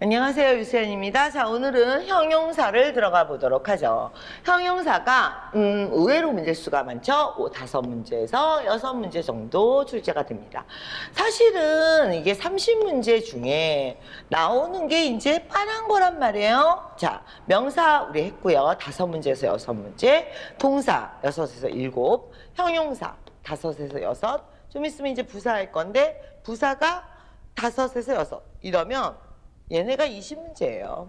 안녕하세요, 유수연입니다. 자, 오늘은 형용사를 들어가 보도록 하죠. 형용사가 의외로 문제수가 많죠. 5문제에서 6문제 정도 출제가 됩니다. 사실은 이게 30문제 중에 나오는 게 이제 빤한 거란 말이에요. 자, 명사 우리 했고요. 5문제에서 6문제, 동사 6에서 7, 형용사 5에서 6, 좀 있으면 이제 부사 할 건데 부사가 5에서 6 이러면 얘네가 20문제예요.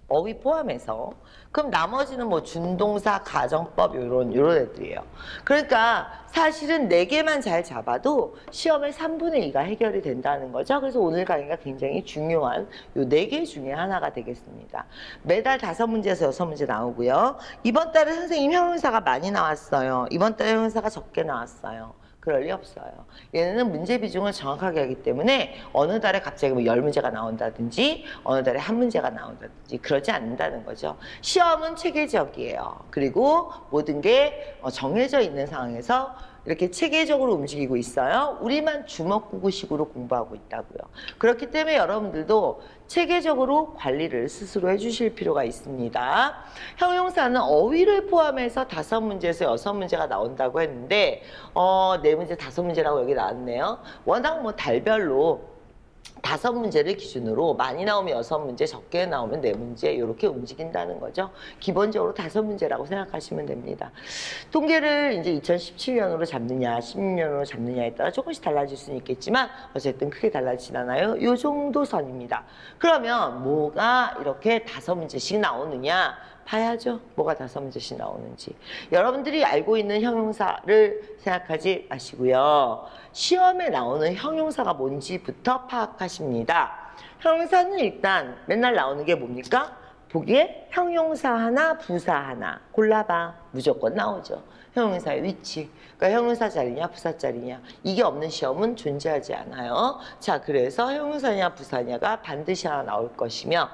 어휘 포함해서. 그럼 나머지는 뭐 준동사, 가정법 요런 애들이에요. 그러니까 사실은 4개만 잘 잡아도 시험의 3분의 2가 해결이 된다는 거죠. 그래서 오늘 강의가 굉장히 중요한 요 4개 중에 하나가 되겠습니다. 매달 5문제에서 6문제 나오고요. 이번 달에 선생님 형용사가 많이 나왔어요. 이번 달에 형용사가 적게 나왔어요. 그럴 리 없어요. 얘네는 문제 비중을 정확하게 하기 때문에 어느 달에 갑자기 뭐 10문제가 나온다든지 어느 달에 1문제가 나온다든지 그러지 않는다는 거죠. 시험은 체계적이에요. 그리고 모든 게 정해져 있는 상황에서 이렇게 체계적으로 움직이고 있어요. 우리만 주먹구구식으로 공부하고 있다고요. 그렇기 때문에 여러분들도 체계적으로 관리를 스스로 해주실 필요가 있습니다. 형용사는 어휘를 포함해서 5문제에서 6문제가 나온다고 했는데 4문제, 5문제라고 여기 나왔네요. 워낙 뭐 달별로 5문제를 기준으로 많이 나오면 6문제, 적게 나오면 4문제 이렇게 움직인다는 거죠. 기본적으로 5문제라고 생각하시면 됩니다. 통계를 이제 2017년으로 잡느냐, 16년으로 잡느냐에 따라 조금씩 달라질 수는 있겠지만 어쨌든 크게 달라지진 않아요. 이 정도 선입니다. 그러면 뭐가 이렇게 5문제씩 나오느냐? 봐야죠. 뭐가 5문제씩 나오는지. 여러분들이 알고 있는 형용사를 생각하지 마시고요. 시험에 나오는 형용사가 뭔지부터 파악하십니다. 형용사는 일단 맨날 나오는 게 뭡니까? 보기에 형용사 하나, 부사 하나 골라봐. 무조건 나오죠. 형용사의 위치. 그러니까 형용사 자리냐, 부사 자리냐. 이게 없는 시험은 존재하지 않아요. 자, 그래서 형용사냐, 부사냐가 반드시 하나 나올 것이며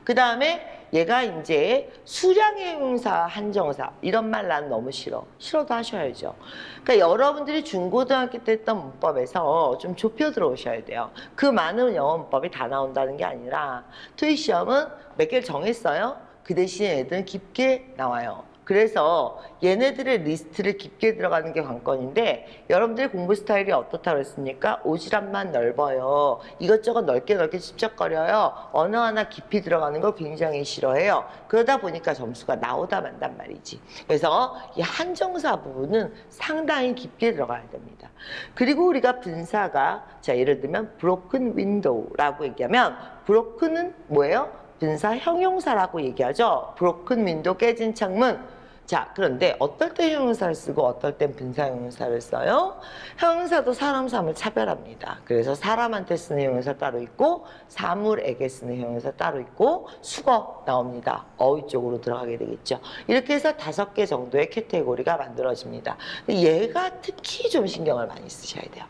그 다음에 얘가 이제 수량의 형용사, 한정사 이런 말 난 너무 싫어. 싫어도 하셔야죠. 그러니까 여러분들이 중고등학교 때 했던 문법에서 좀 좁혀 들어오셔야 돼요. 그 많은 영어 문법이 다 나온다는 게 아니라 토익 시험은 몇 개를 정했어요. 그 대신에 애들은 깊게 나와요. 그래서 얘네들의 리스트를 깊게 들어가는 게 관건인데 여러분들의 공부 스타일이 어떻다고 그랬습니까? 오지랖만 넓어요. 이것저것 넓게 찝쩍거려요. 언어 하나 깊이 들어가는 걸 굉장히 싫어해요. 그러다 보니까 점수가 나오다 만단 말이지. 그래서 이 한정사 부분은 상당히 깊게 들어가야 됩니다. 그리고 우리가 분사가 자 예를 들면 broken window라고 얘기하면 broken은 뭐예요? 분사 형용사라고 얘기하죠. broken window 깨진 창문. 자, 그런데 어떨 때 형용사를 쓰고 어떨 땐 분사 형용사를 써요? 형용사도 사람, 사물 차별합니다. 그래서 사람한테 쓰는 형용사 따로 있고 사물에게 쓰는 형용사 따로 있고 수거 나옵니다. 어휘 쪽으로 들어가게 되겠죠. 이렇게 해서 5개 정도의 카테고리가 만들어집니다. 얘가 특히 좀 신경을 많이 쓰셔야 돼요.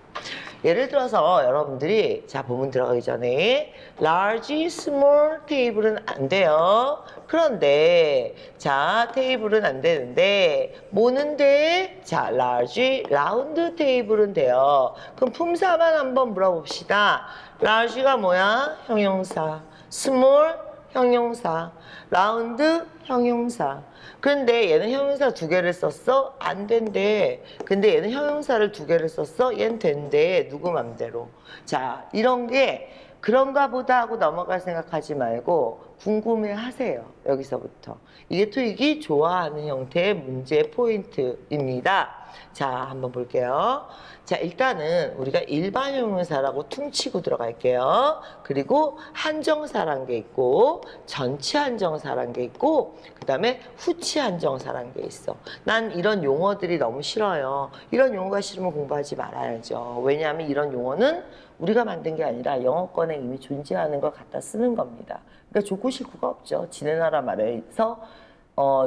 예를 들어서 여러분들이 자 본문 들어가기 전에 large, small 테이블은 안 돼요. 그런데 자 테이블은 안 되는데 뭐는 돼? 자 large, round 테이블은 돼요. 그럼 품사만 한번 물어봅시다. large가 뭐야? 형용사. small 형용사. round 형용사. 그런데 얘는 형용사 2개를 썼어? 안 된대. 근데 얘는 형용사를 2개를 썼어? 얘는 된대. 누구 맘대로. 자, 이런 게 그런가 보다 하고 넘어갈 생각하지 말고 궁금해 하세요. 여기서부터. 이게 토익이 좋아하는 형태의 문제 포인트입니다. 자, 한번 볼게요. 자, 일단은 우리가 일반 형용사라고 퉁치고 들어갈게요. 그리고 한정사란 게 있고 전치 한정사란 게 있고 그 다음에 후치 한정사란 게 있어. 난 이런 용어들이 너무 싫어요. 이런 용어가 싫으면 공부하지 말아야죠. 왜냐하면 이런 용어는 우리가 만든 게 아니라 영어권에 이미 존재하는 걸 갖다 쓰는 겁니다. 그러니까 좋고 싫고가 없죠. 지네 나라 말에서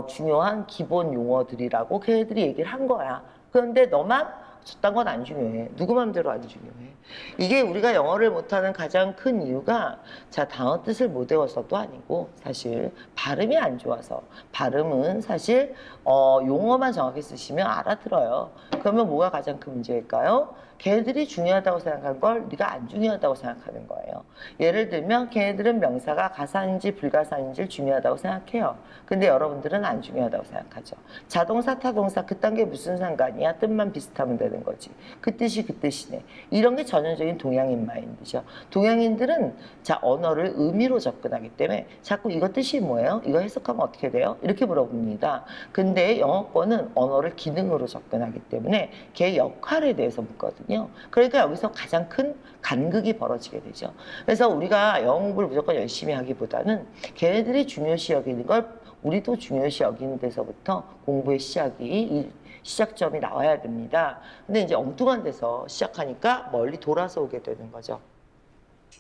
중요한 기본 용어들이라고 걔네들이 얘기를 한 거야. 그런데 너만 저딴 건 안 중요해. 누구 맘대로 안 중요해. 이게 우리가 영어를 못하는 가장 큰 이유가 자 단어 뜻을 못 외워서도 아니고 사실 발음이 안 좋아서 발음은 사실 용어만 정확히 쓰시면 알아들어요. 그러면 뭐가 가장 큰 문제일까요? 걔네들이 중요하다고 생각한 걸 네가 안 중요하다고 생각하는 거예요. 예를 들면 걔네들은 명사가 가사인지 불가사인지를 중요하다고 생각해요. 근데 여러분들은 안 중요하다고 생각하죠. 자동사, 타동사 그딴 게 무슨 상관이야? 뜻만 비슷하면 되는 거지. 그 뜻이 그 뜻이네. 이런 게 전형적인 동양인 마인드죠. 동양인들은 자 언어를 의미로 접근하기 때문에 자꾸 이거 뜻이 뭐예요? 이거 해석하면 어떻게 돼요? 이렇게 물어봅니다. 근데 영어권은 언어를 기능으로 접근하기 때문에 걔 역할에 대해서 묻거든요. 그러니까 여기서 가장 큰 간극이 벌어지게 되죠. 그래서 우리가 영어 공부를 무조건 열심히 하기보다는 걔네들이 중요시 여기는 걸 우리도 중요시 여기는 데서부터 공부의 시작이 시작점이 나와야 됩니다. 근데 이제 엉뚱한 데서 시작하니까 멀리 돌아서 오게 되는 거죠.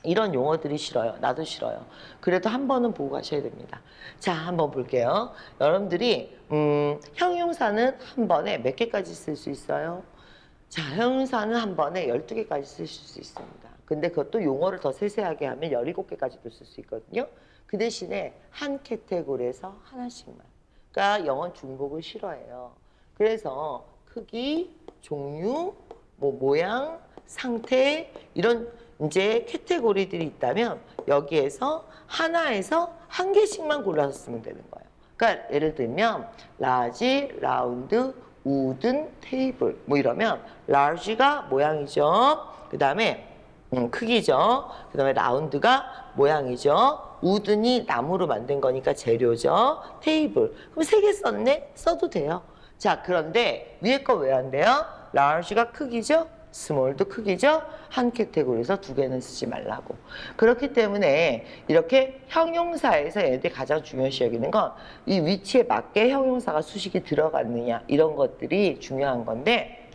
이런 용어들이 싫어요. 나도 싫어요. 그래도 한 번은 보고 가셔야 됩니다. 자, 한번 볼게요. 여러분들이 형용사는 한 번에 몇 개까지 쓸 수 있어요? 자, 형용사는 한 번에 12개까지 쓰실 수 있습니다. 근데 그것도 용어를 더 세세하게 하면 17개까지도 쓸 수 있거든요. 그 대신에 한 카테고리에서 하나씩만. 그러니까 영어 중복을 싫어해요. 그래서 크기, 종류, 뭐 모양, 상태 이런 이제 카테고리들이 있다면 여기에서 하나에서 한 개씩만 골라서 쓰면 되는 거예요. 그러니까 예를 들면 라지, 라운드, 우든, 테이블 뭐 이러면 large가 모양이죠. 그 다음에 크기죠. 그 다음에 라운드가 모양이죠. 우든이 나무로 만든 거니까 재료죠. 테이블. 그럼 3개 썼네? 써도 돼요. 자, 그런데 위에 거 왜 안 돼요? large가 크기죠. 스몰도 크기죠. 한 카테고리에서 2개는 쓰지 말라고. 그렇기 때문에 이렇게 형용사에서 얘네들이 가장 중요시 여기는 건 이 위치에 맞게 형용사가 수식이 들어갔느냐 이런 것들이 중요한 건데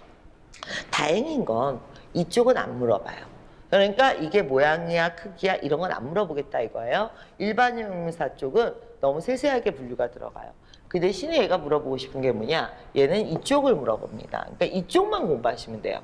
다행인 건 이쪽은 안 물어봐요. 그러니까 이게 모양이야 크기야 이런 건 안 물어보겠다 이거예요. 일반 형용사 쪽은 너무 세세하게 분류가 들어가요. 그 대신에 얘가 물어보고 싶은 게 뭐냐, 얘는 이쪽을 물어봅니다. 그러니까 이쪽만 공부하시면 돼요.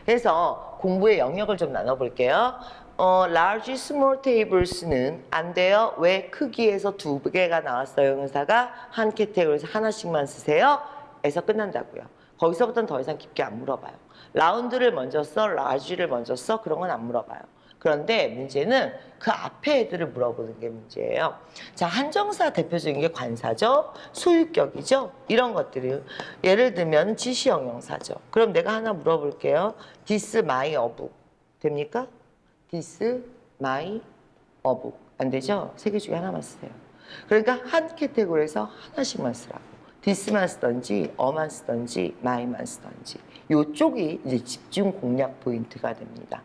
그래서 공부의 영역을 좀 나눠볼게요. large, small tables는 안 돼요. 왜? 크기에서 2개가 나왔어요. 형용사가 한 카테고리에서 하나씩만 쓰세요. 에서 끝난다고요. 거기서부터는 더 이상 깊게 안 물어봐요. 라운드를 먼저 써, large를 먼저 써 그런 건 안 물어봐요. 그런데 문제는 그 앞에 애들을 물어보는 게 문제예요. 자, 한정사 대표적인 게 관사죠. 소유격이죠. 이런 것들이 예를 들면 지시형용사죠. 그럼 내가 하나 물어볼게요. This my a book 됩니까? This my a book 안 되죠? 3개 중에 하나만 쓰세요. 그러니까 한 카테고리에서 하나씩만 쓰라고. this만 쓰던지 a만 쓰던지 my만 쓰던지 요쪽이 이제 집중 공략 포인트가 됩니다.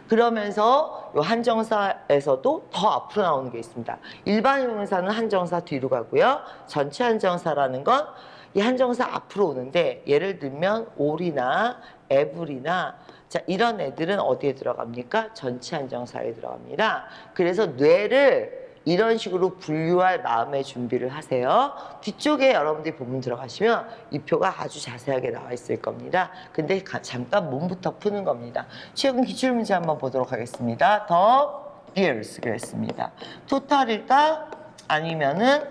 그러면서 요 한정사에서도 더 앞으로 나오는 게 있습니다. 일반 형용사는 한정사 뒤로 가고요. 전체 한정사라는 건 이 한정사 앞으로 오는데 예를 들면 all이나 ever이나 자 이런 애들은 어디에 들어갑니까? 전체 한정사에 들어갑니다. 그래서 뇌를 이런 식으로 분류할 마음의 준비를 하세요. 뒤쪽에 여러분들이 본문 들어가시면 이 표가 아주 자세하게 나와 있을 겁니다. 근데 잠깐 몸부터 푸는 겁니다. 최근 기출문제 한번 보도록 하겠습니다. 더 years 그랬습니다. 토탈일까? 아니면은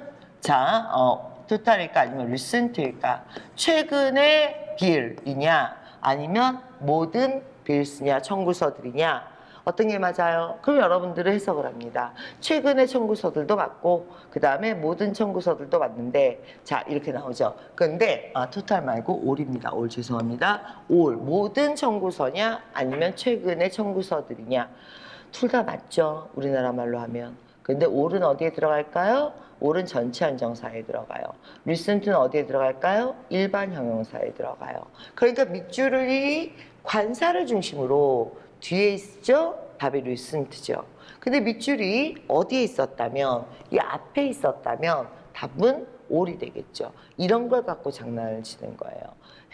토탈일까? 아니면 recent일까? 최근의 bill이냐? 아니면 모든 bills냐? 청구서들이냐? 어떤 게 맞아요? 그럼 여러분들은 해석을 합니다. 최근의 청구서들도 맞고 그 다음에 모든 청구서들도 맞는데 자 이렇게 나오죠. 근데 토탈 말고 all입니다. all 죄송합니다. all 모든 청구서냐 아니면 최근의 청구서들이냐 둘 다 맞죠. 우리나라 말로 하면. 근데 all은 어디에 들어갈까요? all은 전체 한정사에 들어가요. recent는 어디에 들어갈까요? 일반 형용사에 들어가요. 그러니까 밑줄이 관사를 중심으로 뒤에 있죠? 답이 recent죠. 근데 밑줄이 어디에 있었다면, 이 앞에 있었다면 답은 all이 되겠죠. 이런 걸 갖고 장난을 치는 거예요.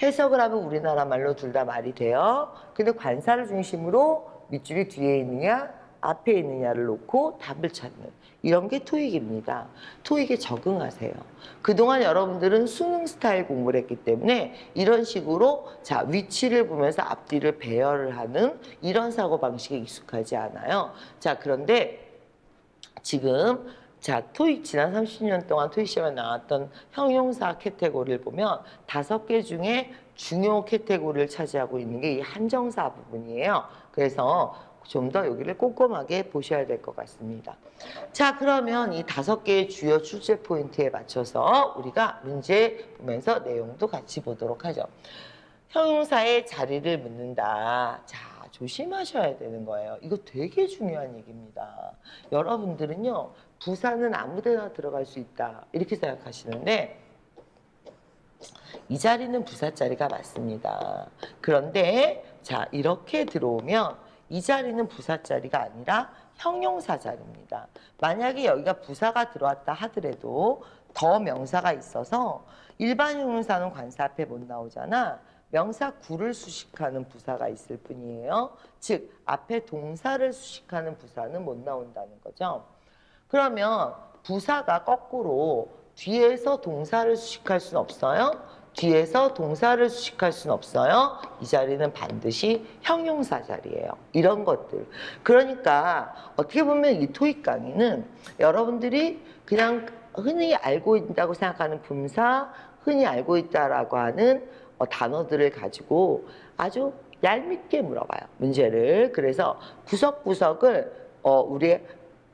해석을 하면 우리나라 말로 둘 다 말이 돼요. 근데 관사를 중심으로 밑줄이 뒤에 있느냐, 앞에 있느냐를 놓고 답을 찾는 이런 게 토익입니다. 토익에 적응하세요. 그동안 여러분들은 수능 스타일 공부를 했기 때문에 이런 식으로 자 위치를 보면서 앞뒤를 배열을 하는 이런 사고방식에 익숙하지 않아요. 자 그런데 지금 자, 토익 지난 30년 동안 토익 시험에 나왔던 형용사 카테고리를 보면 5개 중에 중요 카테고리를 차지하고 있는 게 이 한정사 부분이에요. 그래서 좀 더 여기를 꼼꼼하게 보셔야 될 것 같습니다. 자, 그러면 이 5개의 주요 출제 포인트에 맞춰서 우리가 문제 보면서 내용도 같이 보도록 하죠. 형용사의 자리를 묻는다. 자, 조심하셔야 되는 거예요. 이거 되게 중요한 얘기입니다. 여러분들은요, 부사는 아무 데나 들어갈 수 있다. 이렇게 생각하시는데, 이 자리는 부사 자리가 맞습니다. 그런데, 자, 이렇게 들어오면 이 자리는 부사 자리가 아니라 형용사 자리입니다. 만약에 여기가 부사가 들어왔다 하더라도 더 명사가 있어서 일반 형용사는 관사 앞에 못 나오잖아. 명사 구를 수식하는 부사가 있을 뿐이에요. 즉, 앞에 동사를 수식하는 부사는 못 나온다는 거죠. 그러면 부사가 거꾸로 뒤에서 동사를 수식할 수는 없어요. 뒤에서 동사를 수식할 수는 없어요. 이 자리는 반드시 형용사 자리예요. 이런 것들. 그러니까 어떻게 보면 이 토익 강의는 여러분들이 그냥 흔히 알고 있다고 생각하는 분사, 흔히 알고 있다라고 하는 단어들을 가지고 아주 얄밉게 물어봐요. 문제를. 그래서 구석구석을 우리의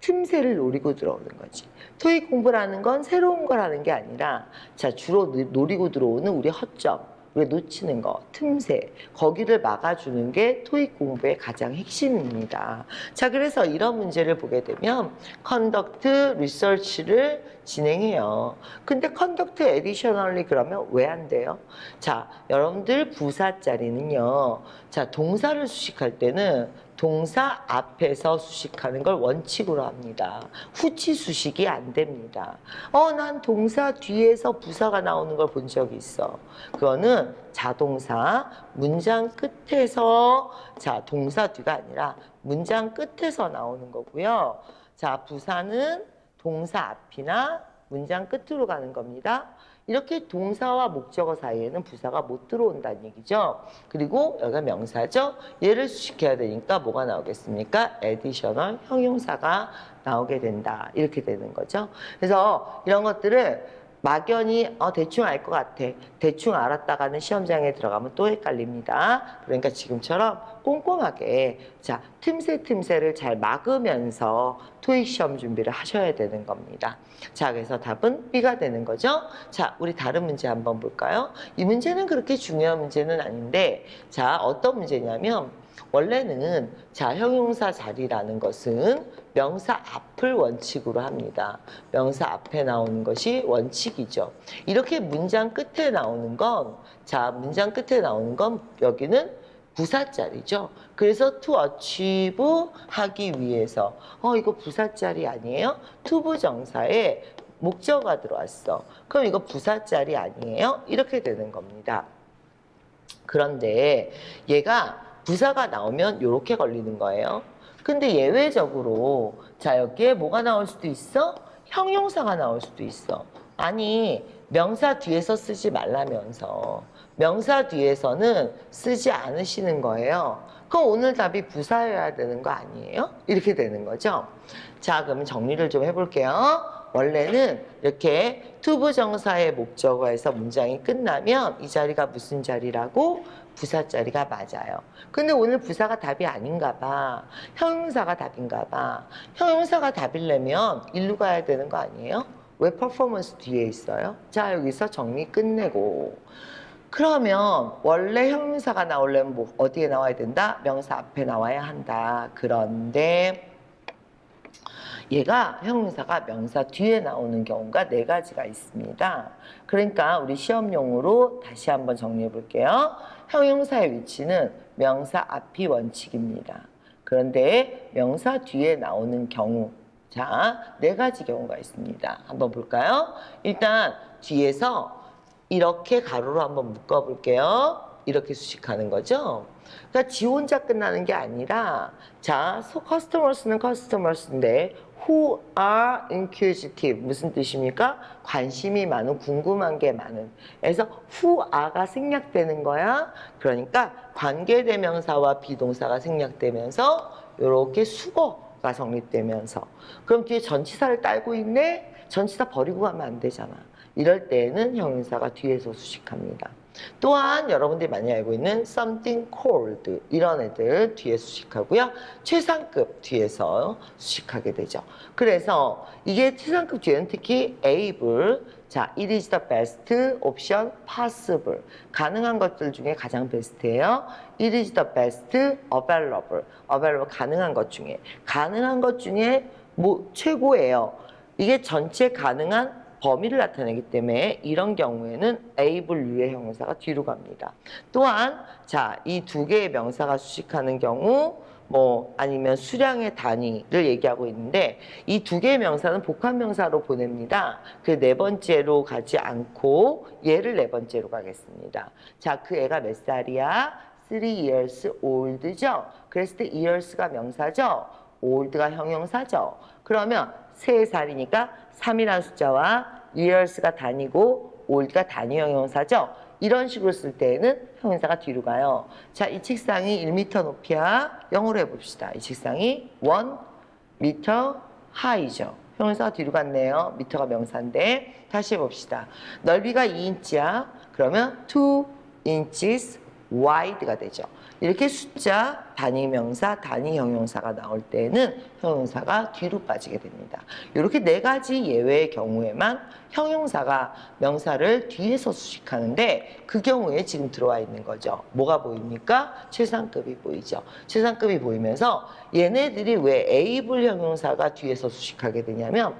틈새를 노리고 들어오는 거지. 토익 공부라는 건 새로운 거라는 게 아니라 자, 주로 노리고 들어오는 우리 허점, 우리 놓치는 거, 틈새, 거기를 막아주는 게 토익 공부의 가장 핵심입니다. 자, 그래서 이런 문제를 보게 되면 컨덕트 리서치를 진행해요. 근데 컨덕트 에디셔널리 그러면 왜 안 돼요? 자, 여러분들 부사 자리는요. 자, 동사를 수식할 때는 동사 앞에서 수식하는 걸 원칙으로 합니다. 후치 수식이 안 됩니다. 난 동사 뒤에서 부사가 나오는 걸 본 적이 있어. 그거는 자동사 문장 끝에서, 자, 동사 뒤가 아니라 문장 끝에서 나오는 거고요. 자, 부사는 동사 앞이나 문장 끝으로 가는 겁니다. 이렇게 동사와 목적어 사이에는 부사가 못 들어온다는 얘기죠. 그리고 여기가 명사죠. 얘를 수식해야 되니까 뭐가 나오겠습니까? additional 형용사가 나오게 된다. 이렇게 되는 거죠. 그래서 이런 것들을 막연히 대충 알 것 같아. 대충 알았다가는 시험장에 들어가면 또 헷갈립니다. 그러니까 지금처럼 꼼꼼하게 자, 틈새를 잘 막으면서 토익 시험 준비를 하셔야 되는 겁니다. 자, 그래서 답은 B가 되는 거죠. 자, 우리 다른 문제 한번 볼까요? 이 문제는 그렇게 중요한 문제는 아닌데, 자, 어떤 문제냐면 원래는 자, 형용사 자리라는 것은 명사 앞을 원칙으로 합니다. 명사 앞에 나오는 것이 원칙이죠. 이렇게 문장 끝에 나오는 건, 자, 문장 끝에 나오는 건 여기는 부사 자리죠. 그래서 to achieve 하기 위해서 이거 부사 자리 아니에요? 투부정사에 목적어가 들어왔어. 그럼 이거 부사 자리 아니에요? 이렇게 되는 겁니다. 그런데 얘가 부사가 나오면 이렇게 걸리는 거예요. 근데 예외적으로 자, 여기에 뭐가 나올 수도 있어? 형용사가 나올 수도 있어. 아니, 명사 뒤에서 쓰지 말라면서 명사 뒤에서는 쓰지 않으시는 거예요. 그럼 오늘 답이 부사여야 되는 거 아니에요? 이렇게 되는 거죠. 자, 그러면 정리를 좀 해볼게요. 원래는 이렇게 투부정사의 목적어에서 문장이 끝나면 이 자리가 무슨 자리라고? 부사 자리가 맞아요. 근데 오늘 부사가 답이 아닌가 봐. 형용사가 답인가 봐. 형용사가 답이려면 일로 가야 되는 거 아니에요? 왜 퍼포먼스 뒤에 있어요? 자, 여기서 정리 끝내고. 그러면 원래 형용사가 나오려면 뭐 어디에 나와야 된다? 명사 앞에 나와야 한다. 그런데 얘가 형용사가 명사 뒤에 나오는 경우가 4가지가 있습니다. 그러니까 우리 시험용으로 다시 한번 정리해 볼게요. 형용사의 위치는 명사 앞이 원칙입니다. 그런데 명사 뒤에 나오는 경우, 자, 4가지 경우가 있습니다. 한번 볼까요? 일단 뒤에서 이렇게 가로로 한번 묶어 볼게요. 이렇게 수식하는 거죠. 그러니까 지 혼자 끝나는 게 아니라, 자, customers는 customers인데 who are inquisitive 무슨 뜻입니까? 관심이 많은, 궁금한 게 많은. 그래서 who are가 생략되는 거야. 그러니까 관계대명사와 비동사가 생략되면서 이렇게 명사가 성립되면서. 그럼 뒤에 전치사를 딸고 있네? 전치사 버리고 가면 안 되잖아. 이럴 때에는 형용사가 뒤에서 수식합니다. 또한 여러분들이 많이 알고 있는 something cold 이런 애들 뒤에 수식하고요. 최상급 뒤에서 수식하게 되죠. 그래서 이게 최상급 뒤에는 특히 able, 자, it is the best option possible. 가능한 것들 중에 가장 베스트예요. it is the best available. available 가능한 것 중에. 가능한 것 중에 뭐 최고예요. 이게 전체 가능한 범위를 나타내기 때문에 이런 경우에는 able류의 형용사가 뒤로 갑니다. 또한 자, 이 두 개의 명사가 수식하는 경우 뭐 아니면 수량의 단위를 얘기하고 있는데 이 두 개의 명사는 복합명사로 보냅니다. 그 네 번째로 가지 않고 얘를 네 번째로 가겠습니다. 자, 그 애가 몇 살이야? 3 years old죠? 그랬을 때 years가 명사죠? old가 형용사죠? 그러면 3살이니까 3이라는 숫자와 years가 단위고 old가 단위 형용사죠? 이런 식으로 쓸 때에는 형용사가 뒤로 가요. 자, 이 책상이 1m 높이야. 영어로 해봅시다. 이 책상이 1m high죠. 형용사가 뒤로 갔네요. 미터가 명사인데 다시 해봅시다. 넓이가 2인치야. 그러면 2 inches wide가 되죠. 이렇게 숫자, 단위 명사, 단위 형용사가 나올 때는 형용사가 뒤로 빠지게 됩니다. 이렇게 네 가지 예외의 경우에만 형용사가 명사를 뒤에서 수식하는데 그 경우에 지금 들어와 있는 거죠. 뭐가 보입니까? 최상급이 보이죠. 최상급이 보이면서 얘네들이 왜 able 형용사가 뒤에서 수식하게 되냐면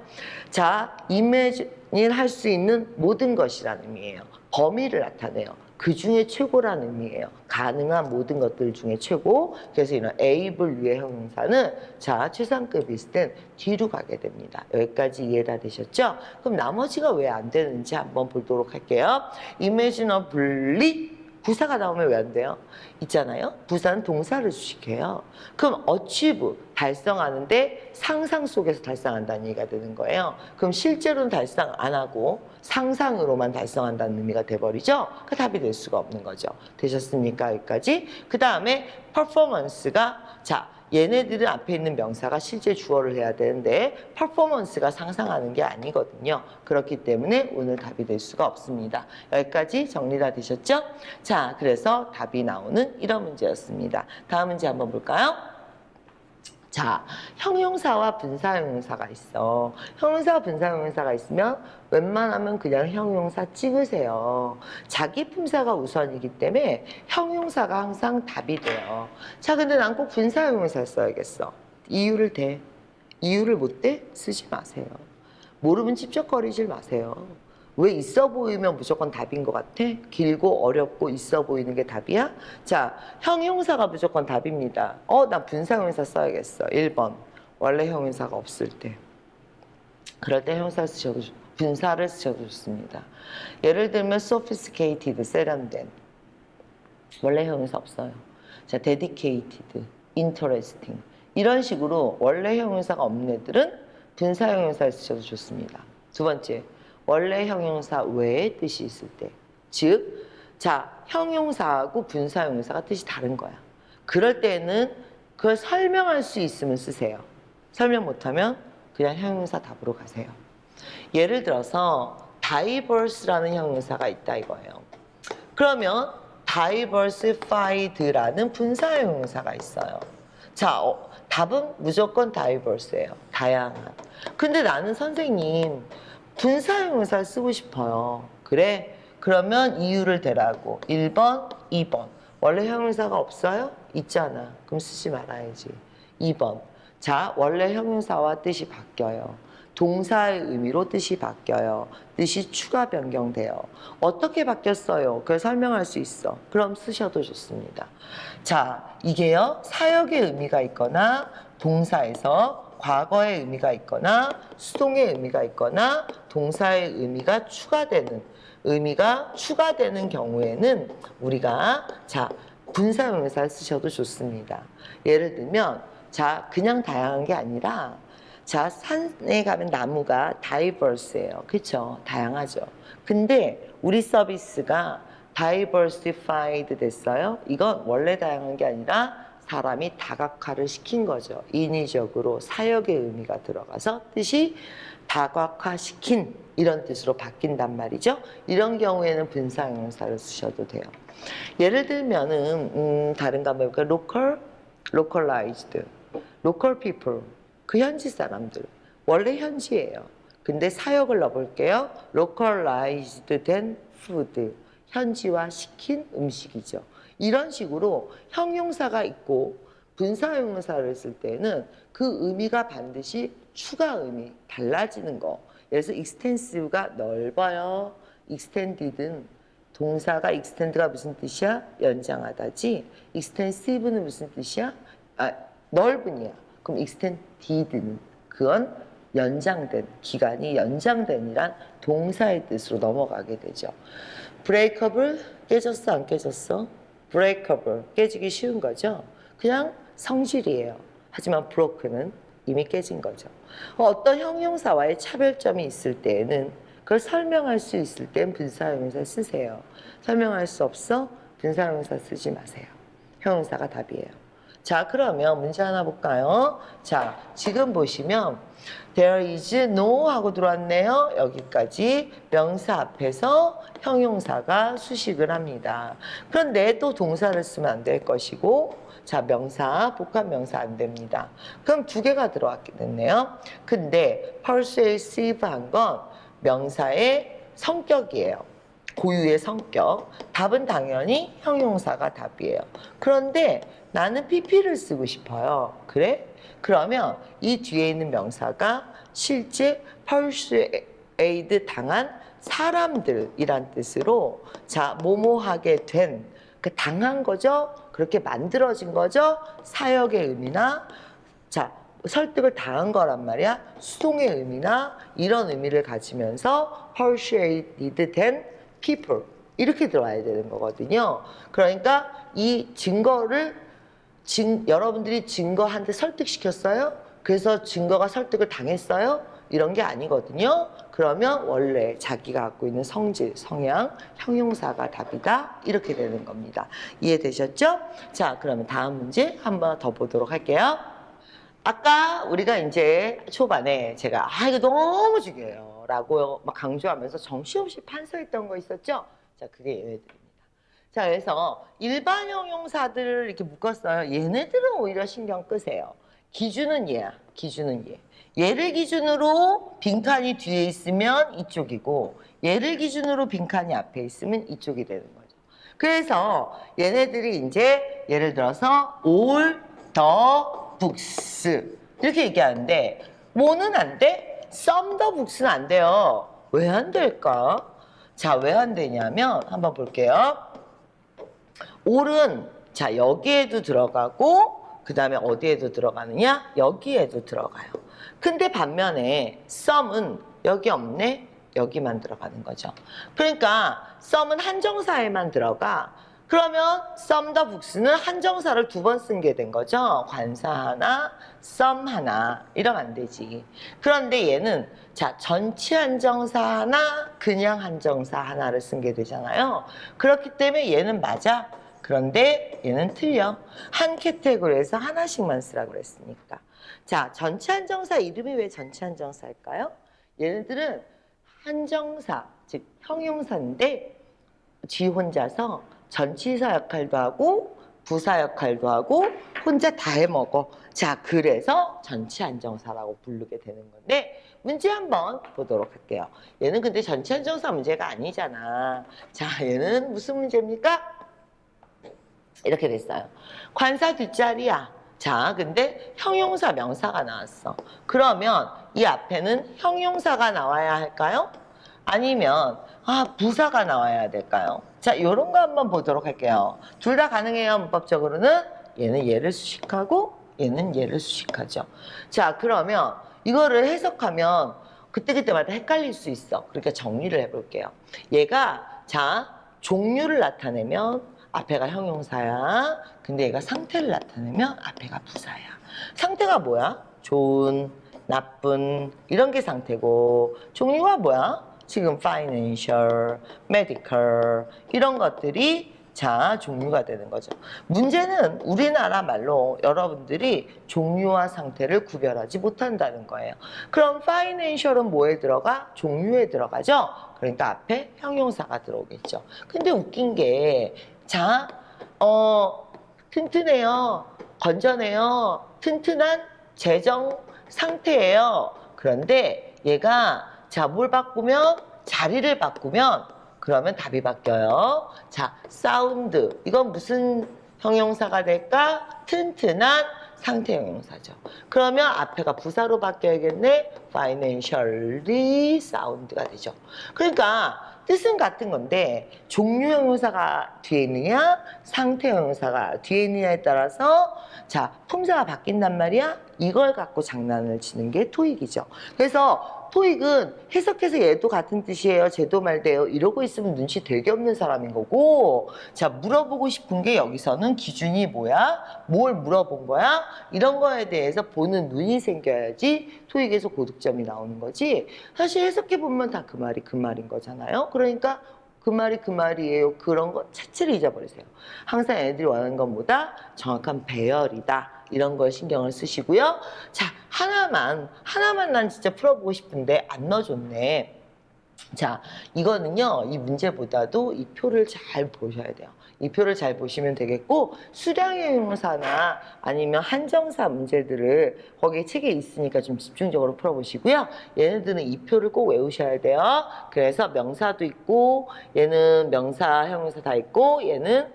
자, imagine을 할 수 있는 모든 것이라는 의미예요. 범위를 나타내요. 그 중에 최고라는 의미예요. 가능한 모든 것들 중에 최고. 그래서 이런 able류의 형용사는 자, 최상급이 있을 땐 뒤로 가게 됩니다. 여기까지 이해가 되셨죠? 그럼 나머지가 왜 안 되는지 한번 보도록 할게요. imaginably 부사가 나오면 왜 안 돼요? 있잖아요. 부사는 동사를 수식해요. 그럼 achieve 달성하는데 상상 속에서 달성한다는 얘기가 되는 거예요. 그럼 실제로는 달성 안 하고 상상으로만 달성한다는 의미가 돼버리죠. 그 답이 될 수가 없는 거죠. 되셨습니까? 여기까지. 그 다음에 performance가 자, 얘네들은 앞에 있는 명사가 실제 주어를 해야 되는데 퍼포먼스가 상상하는 게 아니거든요. 그렇기 때문에 오늘 답이 될 수가 없습니다. 여기까지 정리가 되셨죠? 자, 그래서 답이 나오는 이런 문제였습니다. 다음 문제 한번 볼까요? 자, 형용사와 분사형용사가 있어. 형용사와 분사형용사가 있으면 웬만하면 그냥 형용사 찍으세요. 자기 품사가 우선이기 때문에 형용사가 항상 답이 돼요. 자, 근데 난 꼭 분사형용사 써야겠어. 이유를 대. 이유를 못 대? 쓰지 마세요. 모르면 찝쩍거리지 마세요. 왜 있어 보이면 무조건 답인 것 같아? 길고 어렵고 있어 보이는 게 답이야? 자, 형용사가 무조건 답입니다. 나 분사형용사 써야겠어. 1번. 원래 형용사가 없을 때. 그럴 때 형용사 쓰셔도 분사를 쓰셔도 좋습니다. 예를 들면 sophisticated, 세련된. 원래 형용사 없어요. 자, dedicated, interesting. 이런 식으로 원래 형용사가 없는 애들은 분사 형용사를 쓰셔도 좋습니다. 두 번째. 원래 형용사 외에 뜻이 있을 때. 즉, 자, 형용사하고 분사 형용사가 뜻이 다른 거야. 그럴 때는 그걸 설명할 수 있으면 쓰세요. 설명 못하면 그냥 형용사 답으로 가세요. 예를 들어서 diverse라는 형용사가 있다 이거예요. 그러면 diversified라는 분사 형용사가 있어요. 자, 답은 무조건 diverse예요. 다양한. 근데 나는 선생님 분사형용사를 쓰고 싶어요. 그래? 그러면 이유를 대라고. 1번, 2번. 원래 형용사가 없어요? 있잖아. 그럼 쓰지 말아야지. 2번. 자, 원래 형용사와 뜻이 바뀌어요. 동사의 의미로 뜻이 바뀌어요. 뜻이 추가 변경돼요. 어떻게 바뀌었어요? 그걸 설명할 수 있어. 그럼 쓰셔도 좋습니다. 자, 이게요. 사역의 의미가 있거나 동사에서 과거의 의미가 있거나 수동의 의미가 있거나 동사의 의미가 추가되는 경우에는 우리가 자, 분사형용사를 쓰셔도 좋습니다. 예를 들면 자, 그냥 다양한 게 아니라 자, 산에 가면 나무가 diverse예요. 그렇죠? 다양하죠. 근데 우리 서비스가 diversified 됐어요. 이건 원래 다양한 게 아니라 사람이 다각화를 시킨 거죠. 인위적으로 사역의 의미가 들어가서 뜻이 다각화시킨 이런 뜻으로 바뀐단 말이죠. 이런 경우에는 분사형용사를 쓰셔도 돼요. 예를 들면은 다른 거 한번 볼까요? local, localized, local people, 그 현지 사람들 원래 현지예요. 근데 사역을 넣어볼게요. localized 된 food, 현지화 시킨 음식이죠. 이런 식으로 형용사가 있고 분사형용사를 쓸 때는 그 의미가 반드시 추가 의미, 달라지는 거. 예를 들어서 extensive가 넓어요. extended는 동사가 extend가 무슨 뜻이야? 연장하다지. extensive는 무슨 뜻이야? 넓은이야. 그럼 extended는 그건 연장된, 기간이 연장된이란 동사의 뜻으로 넘어가게 되죠. breakable, 깨졌어 안 깨졌어? breakable, 깨지기 쉬운 거죠. 그냥 성질이에요. 하지만 broken은 이미 깨진 거죠. 어떤 형용사와의 차별점이 있을 때에는 그걸 설명할 수 있을 땐 분사형용사 쓰세요. 설명할 수 없어? 분사형용사 쓰지 마세요. 형용사가 답이에요. 자, 그러면 문제 하나 볼까요? 자, 지금 보시면 there is no 하고 들어왔네요. 여기까지 명사 앞에서 형용사가 수식을 합니다. 그런데 또 동사를 쓰면 안 될 것이고, 자, 명사, 복합명사 안 됩니다. 그럼 두 개가 들어왔게 됐네요. 근데 persuasive 한 건 명사의 성격이에요. 고유의 성격. 답은 당연히 형용사가 답이에요. 그런데 나는 PP를 쓰고 싶어요. 그래? 그러면 이 뒤에 있는 명사가 실제 persuade 당한 사람들이란 뜻으로 자, 뭐뭐하게 된, 그 당한 거죠? 그렇게 만들어진 거죠? 사역의 의미나 자, 설득을 당한 거란 말이야. 수동의 의미나 이런 의미를 가지면서 persuaded 된 people 이렇게 들어와야 되는 거거든요. 그러니까 이 증거를 여러분들이 증거한테 설득시켰어요? 그래서 증거가 설득을 당했어요? 이런 게 아니거든요. 그러면 원래 자기가 갖고 있는 성질, 성향, 형용사가 답이다. 이렇게 되는 겁니다. 이해되셨죠? 자, 그러면 다음 문제 한번 더 보도록 할게요. 아까 우리가 이제 초반에 제가 이거 너무 중요해요 라고 막 강조하면서 정신없이 판서했던 거 있었죠? 자, 그게 얘네들입니다. 자, 그래서 일반 형용사들을 이렇게 묶었어요. 얘네들은 오히려 신경 끄세요. 기준은 얘야. 기준은 얘. 얘를 기준으로 빈칸이 뒤에 있으면 이쪽이고 얘를 기준으로 빈칸이 앞에 있으면 이쪽이 되는 거죠. 그래서 얘네들이 이제 예를 들어서 all the books 이렇게 얘기하는데 뭐는 안 돼? some the books는 안 돼요. 왜 안 될까? 자, 왜 안 되냐면 한번 볼게요. all은 자, 여기에도 들어가고 그 다음에 어디에도 들어가느냐? 여기에도 들어가요. 근데 반면에 some은 여기 없네? 여기만 들어가는 거죠. 그러니까 some은 한정사에만 들어가. 그러면 some the books는 한정사를 두 번 쓴 게 된 거죠. 관사 하나, some 하나 이러면 안 되지. 그런데 얘는 자, 전치 한정사 하나, 그냥 한정사 하나를 쓴 게 되잖아요. 그렇기 때문에 얘는 맞아. 그런데 얘는 틀려. 한 캐테고리에서 하나씩만 쓰라고 그랬으니까. 자, 전치 한정사 이름이 왜 전치 한정사일까요? 얘네들은 한정사, 즉 형용사인데 지 혼자서 전치사 역할도 하고 부사 역할도 하고 혼자 다 해먹어. 자, 그래서 전치 한정사라고 부르게 되는 건데 문제 한번 보도록 할게요. 얘는 근데 전치 한정사 문제가 아니잖아. 자, 얘는 무슨 문제입니까? 이렇게 됐어요. 관사 뒷자리야. 자, 근데 형용사 명사가 나왔어. 그러면 이 앞에는 형용사가 나와야 할까요? 아니면 부사가 나와야 될까요? 자, 요런 거 한번 보도록 할게요. 둘 다 가능해요. 문법적으로는 얘는 얘를 수식하고 얘는 얘를 수식하죠. 자, 그러면 이거를 해석하면 그때그때마다 헷갈릴 수 있어. 그러니까 정리를 해볼게요. 얘가 자, 종류를 나타내면 앞에가 형용사야. 근데 얘가 상태를 나타내면 앞에가 부사야. 상태가 뭐야? 좋은, 나쁜 이런 게 상태고 종류가 뭐야? 지금 financial, medical 이런 것들이 자, 종류가 되는 거죠. 문제는 우리나라 말로 여러분들이 종류와 상태를 구별하지 못한다는 거예요. 그럼 financial은 뭐에 들어가? 종류에 들어가죠? 그러니까 앞에 형용사가 들어오겠죠. 근데 웃긴 게, 자, 튼튼해요. 건전해요. 튼튼한 재정 상태예요. 그런데 얘가 자, 뭘 바꾸면? 자리를 바꾸면 그러면 답이 바뀌어요. 자, 사운드. 이건 무슨 형용사가 될까? 튼튼한 상태 형용사죠. 그러면 앞에가 부사로 바뀌어야겠네. financially sound가 되죠. 그러니까 뜻은 같은 건데 종류 형용사가 뒤에 있느냐 상태 형용사가 뒤에 있느냐에 따라서 자, 품사가 바뀐단 말이야. 이걸 갖고 장난을 치는 게 토익이죠. 그래서 토익은 해석해서 얘도 같은 뜻이에요. 쟤도 말돼요. 이러고 있으면 눈치 되게 없는 사람인 거고, 자, 물어보고 싶은 게 여기서는 기준이 뭐야? 뭘 물어본 거야? 이런 거에 대해서 보는 눈이 생겨야지 토익에서 고득점이 나오는 거지. 사실 해석해보면 다 그 말이 그 말인 거잖아요. 그러니까 그 말이 그 말이에요. 그런 거 자체를 잊어버리세요. 항상 애들이 원하는 것보다 정확한 배열이다. 이런 걸 신경을 쓰시고요. 자, 하나만 난 진짜 풀어보고 싶은데 안 넣어줬네. 자, 이거는요, 이 문제보다도 이 표를 잘 보셔야 돼요. 이 표를 잘 보시면 되겠고, 수량의 형용사나 아니면 한정사 문제들을 거기 책에 있으니까 좀 집중적으로 풀어보시고요. 얘네들은 이 표를 꼭 외우셔야 돼요. 그래서 명사도 있고, 얘는 명사, 형용사 다 있고, 얘는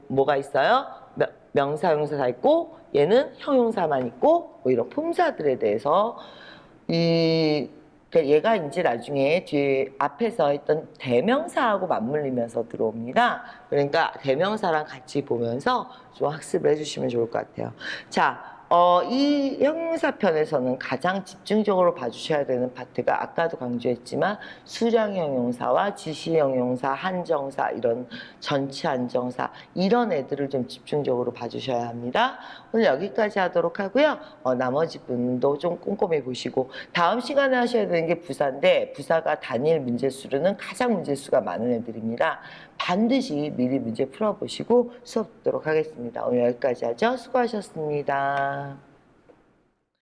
뭐가 있어요? 명사, 형용사 다 있고, 얘는 형용사만 있고, 뭐 이런 품사들에 대해서 그러니까 얘가 이제 나중에 뒤에 앞에서 했던 대명사하고 맞물리면서 들어옵니다. 그러니까 대명사랑 같이 보면서 좀 학습을 해주시면 좋을 것 같아요. 자, 이 형용사 편에서는 가장 집중적으로 봐주셔야 되는 파트가 아까도 강조했지만 수량 형용사와 지시 형용사, 한정사 이런 전치 한정사 이런 애들을 좀 집중적으로 봐주셔야 합니다. 오늘 여기까지 하도록 하고요. 나머지 분도 좀 꼼꼼히 보시고 다음 시간에 하셔야 되는 게 부사인데 부사가 단일 문제수로는 가장 문제수가 많은 애들입니다. 반드시 미리 문제 풀어보시고 수업 듣도록 하겠습니다. 오늘 여기까지 하죠. 수고하셨습니다.